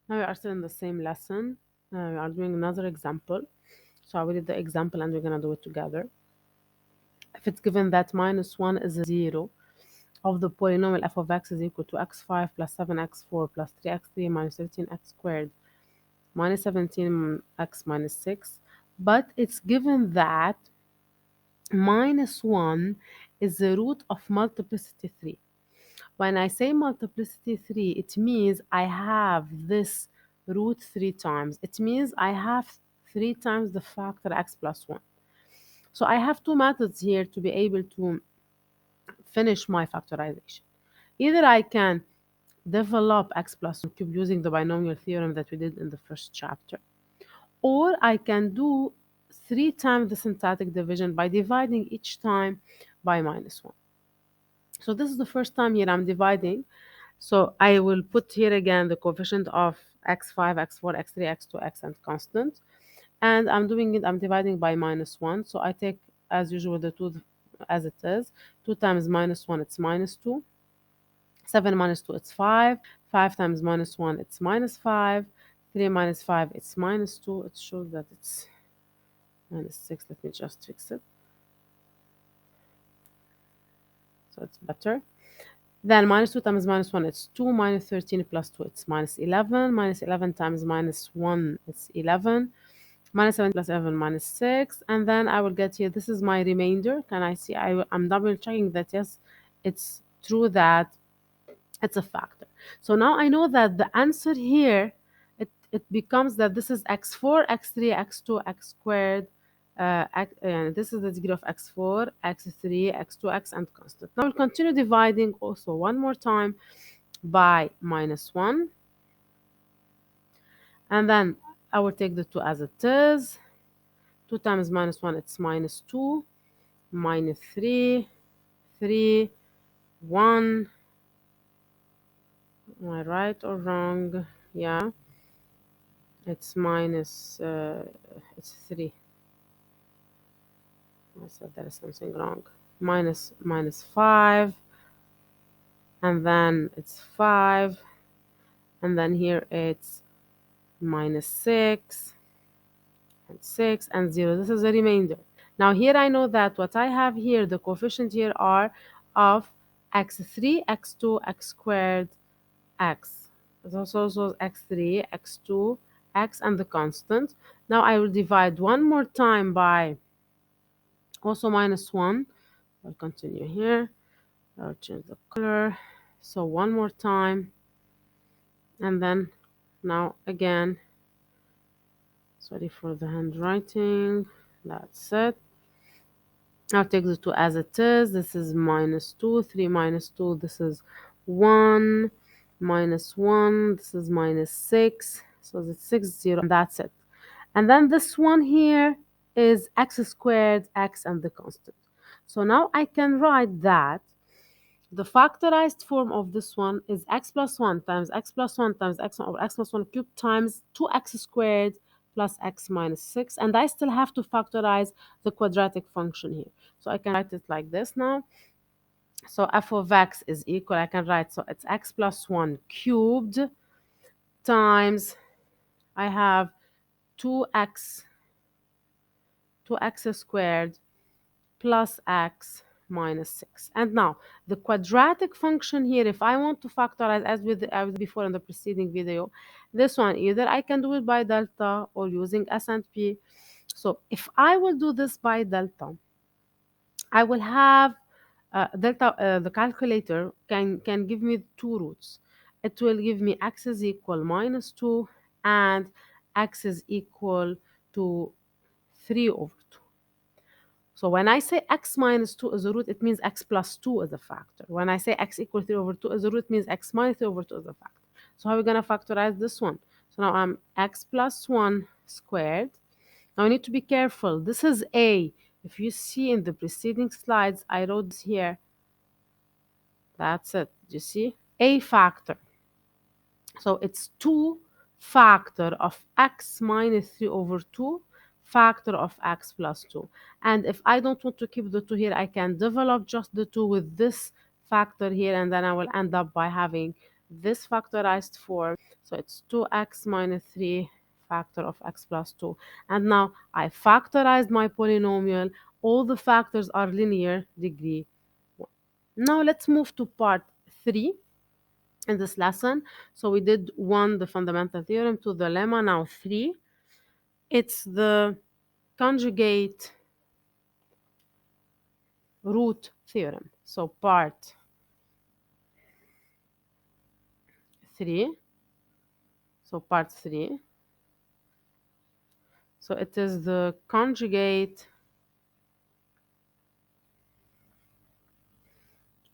Now we are still in the same lesson. We are doing another example. So I will read the example and we're going to do it together. If it's given that minus 1 is a 0 of the polynomial f of x is equal to x5 plus 7x4 plus 3x3 minus 13x squared minus 17x minus 6. But it's given that minus 1 is the root of multiplicity 3. When I say multiplicity 3, it means I have this root 3 times. It means I have 3 times the factor x plus 1. So I have two methods here to be able to finish my factorization. Either I can develop x plus 1 cube using the binomial theorem that we did in the first chapter, or I can do 3 times the syntactic division by dividing each time by minus 1. So this is the first time here I'm dividing. So I will put here again the coefficient of x5, x4, x3, x2, x and constant. And I'm dividing by minus 1. So I take, as usual, the 2 as it is. 2 times minus 1, it's minus 2. 7 minus 2, it's 5. 5 times minus 1, it's minus 5. 3 minus 5, it's minus 2. It shows that it's minus 6. Let me just fix it. So it's better. Then minus 2 times minus 1, it's 2. Minus 13 plus 2, it's minus 11. Minus 11 times minus 1, it's 11. Minus 7 plus 11, minus 6. And then I will get here, this is my remainder. Can I see? I'm double checking that, yes, it's true that it's a factor. So now I know that the answer here, it becomes that this is x4, x3, x2, x squared. This is the degree of x4, x3, x2, x and constant. Now we'll continue dividing also one more time by minus 1. And then I will take the 2 as it is. 2 times minus 1, it's minus 2. Minus 3, 3, 1. Am I right or wrong? Yeah. It's minus, it's 3. I said there is something wrong. Minus 5. And then it's 5. And then here it's minus 6. And 6 and 0. This is a remainder. Now here I know that what I have here, the coefficient here are of x3, x2, x squared, x. It also x3, x2, x and the constant. Now I will divide one more time by also minus 1. I'll continue here. I'll change the color. So one more time. And then now again. Sorry for the handwriting. That's it. I'll take the 2 as it is. This is minus 2. 3 minus 2. This is 1. Minus 1. This is minus 6. So it's 6, 0. And that's it. And then this one here is x squared, x and the constant. So now I can write that the factorized form of this one is x plus 1 times x plus 1 times x over x plus 1 cubed times 2x squared plus x minus 6. And I still have to factorize the quadratic function here. So I can write it like this now. So f of x is equal, I can write, so it's x plus 1 cubed times, I have 2x squared plus x minus 6. And now the quadratic function here, if I want to factorize as with before in the preceding video, this one either I can do it by delta or using S and P. So if I will do this by delta, I will have delta, the calculator can give me two roots. It will give me x is equal minus 2 and x is equal to 3 over 2. So when I say x minus 2 is a root, it means x plus 2 is a factor. When I say x equal 3 over 2 is a root, it means x minus 3 over 2 is a factor. So how are we going to factorize this one? So now I'm x plus 1 squared. Now I need to be careful. This is a. If you see in the preceding slides, I wrote this here. That's it. You see? A factor. So it's 2 factor of x minus 3 over 2 factor of x plus 2. And if I don't want to keep the 2 here, I can develop just the 2 with this factor here, and then I will end up by having this factorized form. So it's 2x minus 3 factor of x plus 2. And now I factorized my polynomial. All the factors are linear, degree 1. Now let's move to part 3 in this lesson. So we did 1, the fundamental theorem, 2, the lemma. Now 3, it's the conjugate root theorem. So part 3. So part 3. So it is the conjugate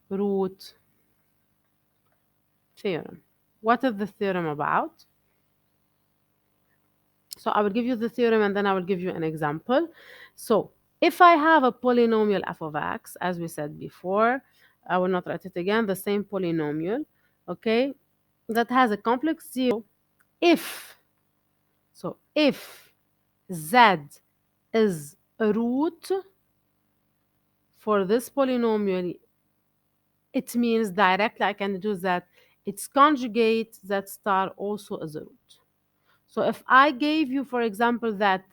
root theorem. What is the theorem about? So I will give you the theorem and then I will give you an example. So if I have a polynomial f of x, as we said before, I will not write it again, the same polynomial, okay, that has a complex 0 if, so if z is a root for this polynomial, it means directly I can do that its conjugate z star also is a root. So if I gave you, for example, that,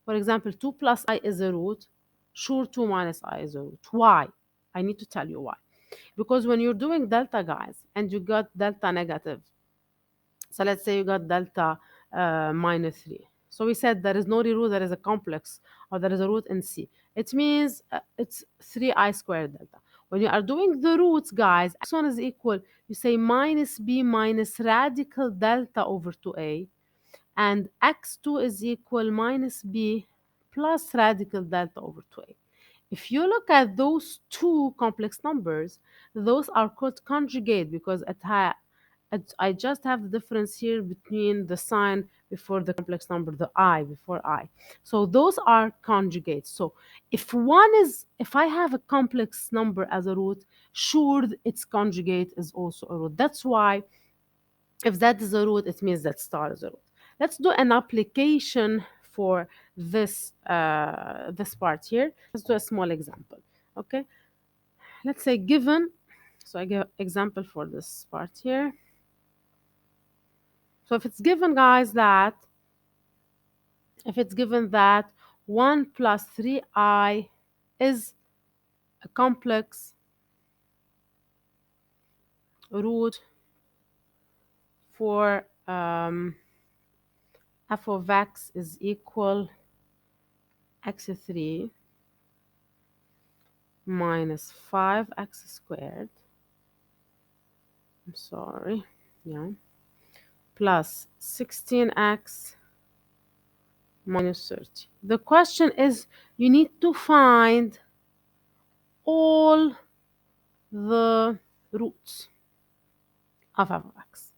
for example, 2 plus I is a root, sure 2 minus I is a root. Why? I need to tell you why. Because when you're doing delta, guys, and you got delta negative, so let's say you got delta minus 3. So we said there is no real root, there is a complex, or there is a root in C. It means it's 3i squared delta. When you are doing the roots, guys, x1 is equal, you say minus b minus radical delta over 2a, and x2 is equal minus b plus radical delta over 2a. If you look at those two complex numbers, those are called conjugate because I just have the difference here between the sign before the complex number, the I before I. So those are conjugates. So if I have a complex number as a root, sure its conjugate is also a root. That's why if that is a root, it means that star is a root. Let's do an application for this part here. Let's do a small example. Okay, let's say given, so I give example for this part here. So if it's given, guys, that if it's given that 1 plus 3i is a complex root for f of x is equal x3 minus 5x squared, I'm sorry, yeah, plus 16x minus 30. The question is, you need to find all the roots of f of x.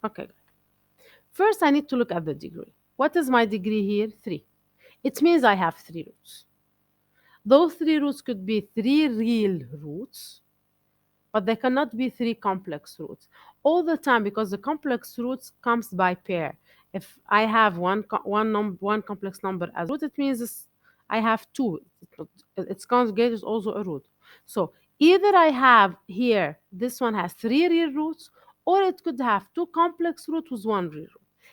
Okay. First, I need to look at the degree. What is my degree here? 3. It means I have 3 roots. Those 3 roots could be 3 real roots, but they cannot be 3 complex roots all the time because the complex roots comes by pair. If I have one complex number as root, it means I have 2. Its conjugate is also a root. So either I have here, this one has 3 real roots, or it could have 2 complex roots with 1 real root.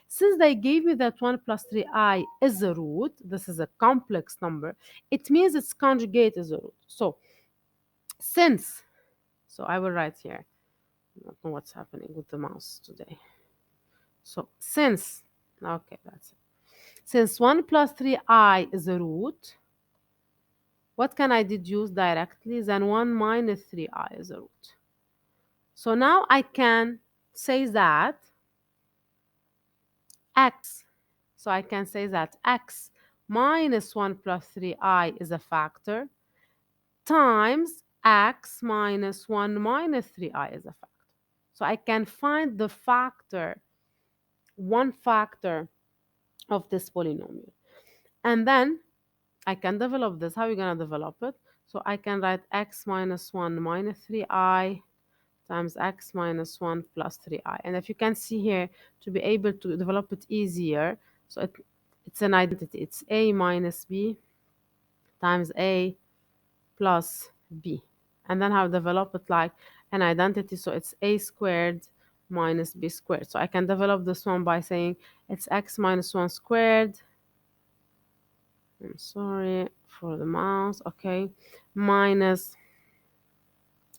Since they gave me that 1 plus 3i is a root, this is a complex number, it means its conjugate is a root. So since, so I will write here, I don't know what's happening with the mouse today. So since, okay, that's it. Since 1 plus 3i is a root, what can I deduce directly? Then 1 minus 3i is a root. So now I can say that x, so I can say that x minus 1 plus 3i is a factor times x minus 1 minus 3i is a factor. So I can find the factor, one factor of this polynomial. And then I can develop this. How are you going to develop it? So I can write x minus 1 minus 3i times x minus 1 plus 3i. And if you can see here, to be able to develop it easier, so it's an identity. It's a minus b times a plus b. And then I'll develop it like an identity. So it's a squared minus b squared. So I can develop this one by saying it's x minus 1 squared. I'm sorry for the mouse. Okay. Minus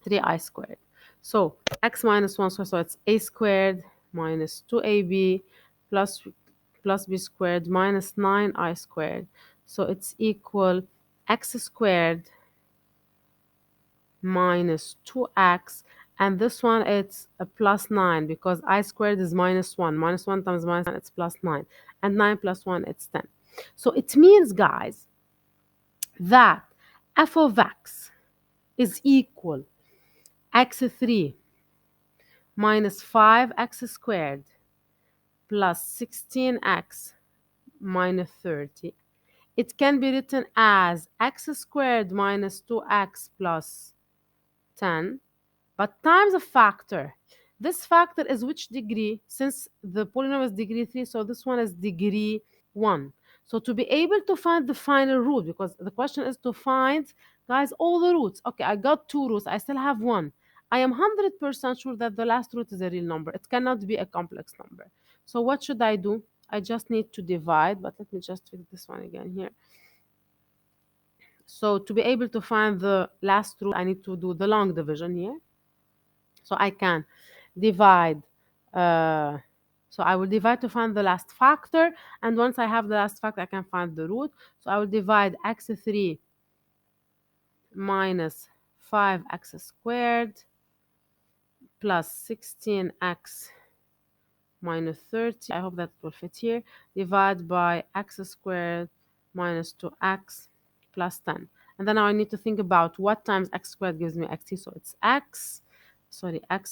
3i squared. So x minus 1 squared, so it's a squared minus 2ab plus b squared minus 9i squared. So it's equal x squared minus 2x, and this one it's a plus 9 because I squared is minus 1. Minus 1 times minus 9, it's plus 9. And 9 plus 1, it's 10. So it means, guys, that f of x is equal x3 minus 5x squared plus 16x minus 30. It can be written as x squared minus 2x plus 10, but times a factor. This factor is which degree? Since the polynomial is degree 3, so this one is degree 1. So to be able to find the final root, because the question is to find, guys, all the roots. Okay, I got 2 roots. I still have 1. I am 100% sure that the last root is a real number. It cannot be a complex number. So what should I do? I just need to divide, but let me just fix this one again here. So to be able to find the last root, I need to do the long division here. So I can divide. So I will divide to find the last factor. And once I have the last factor, I can find the root. So I will divide x3 minus 5x squared plus 16x minus 30. I hope that will fit here. Divide by x squared minus 2x plus 10. And then now I need to think about what times x squared gives me xt. So it's x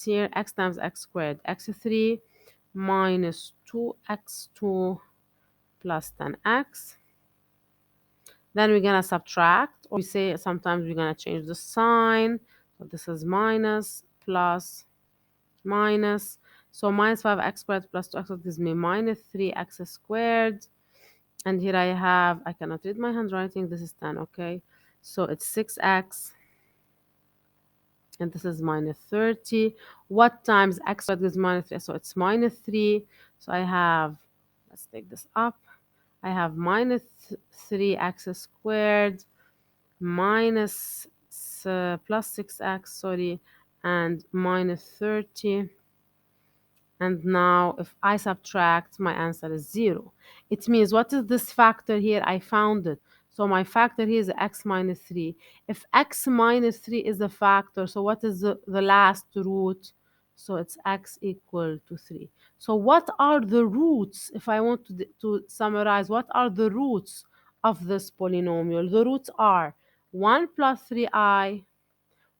here, x times x squared, x3 minus 2x2 plus 10x. Then we're going to subtract, or we say sometimes we're going to change the sign. So this is minus, plus, minus. So minus 5x squared plus 2x gives me minus 3x squared. And here I have, I cannot read my handwriting, this is 10, okay? So it's 6x. And this is minus 30. What times x squared gives minus 3? So it's minus 3. So I have, let's take this up. I have minus 3x squared minus plus 6x, sorry, and minus 30. And now if I subtract, my answer is 0. It means, what is this factor here? I found it. So my factor here is x minus 3. If x minus 3 is a factor, so what is the last root? So it's x equal to 3. So what are the roots? If I want to summarize, what are the roots of this polynomial? The roots are 1 plus 3i,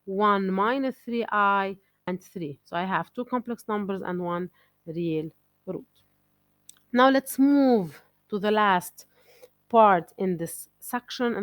1 minus 3i, and 3. So I have 2 complex numbers and 1 real root. Now let's move to the last part in this section. And